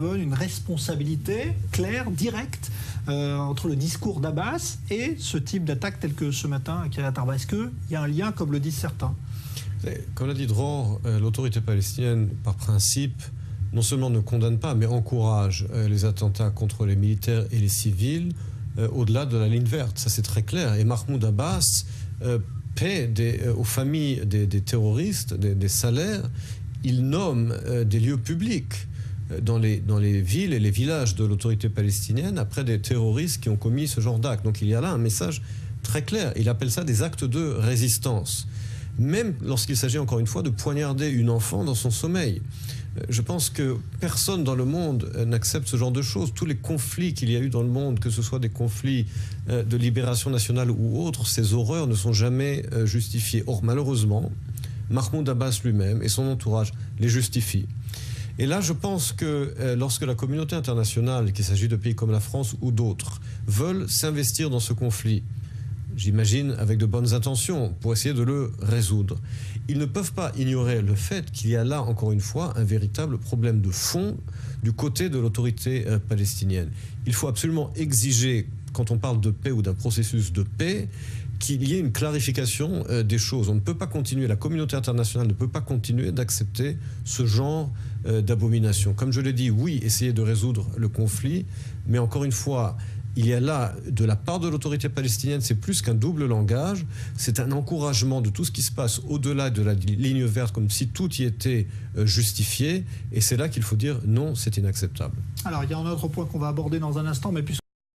une responsabilité claire, directe, entre le discours d'Abbas et ce type d'attaque tel que ce matin à Kiryat Arba. Est-ce qu'il y a un lien, comme le disent certains? Comme l'a dit Dror, l'autorité palestinienne, par principe, non seulement ne condamne pas, mais encourage les attentats contre les militaires et les civils au-delà de la ligne verte. Ça, c'est très clair. Et Mahmoud Abbas paie aux familles des terroristes des salaires. Il nomme des lieux publics dans les villes et les villages de l'autorité palestinienne après des terroristes qui ont commis ce genre d'actes. Donc il y a là un message très clair. Il appelle ça des actes de résistance. Même lorsqu'il s'agit encore une fois de poignarder une enfant dans son sommeil. Je pense que personne dans le monde n'accepte ce genre de choses. Tous les conflits qu'il y a eu dans le monde, que ce soit des conflits de libération nationale ou autres, ces horreurs ne sont jamais justifiées. Or, malheureusement, Mahmoud Abbas lui-même et son entourage les justifient. Et là, je pense que lorsque la communauté internationale, qu'il s'agit de pays comme la France ou d'autres, veulent s'investir dans ce conflit, j'imagine avec de bonnes intentions, pour essayer de le résoudre, ils ne peuvent pas ignorer le fait qu'il y a là, encore une fois, un véritable problème de fond du côté de l'autorité palestinienne. Il faut absolument exiger, quand on parle de paix ou d'un processus de paix, qu'il y ait une clarification des choses. On ne peut pas continuer, la communauté internationale ne peut pas continuer d'accepter ce genre d'abomination. Comme je l'ai dit, oui, essayer de résoudre le conflit, mais encore une fois, il y a là, de la part de l'autorité palestinienne, c'est plus qu'un double langage, c'est un encouragement de tout ce qui se passe au-delà de la ligne verte, comme si tout y était justifié, et c'est là qu'il faut dire non, c'est inacceptable. Alors, il y a un autre point qu'on va aborder dans un instant, mais puisque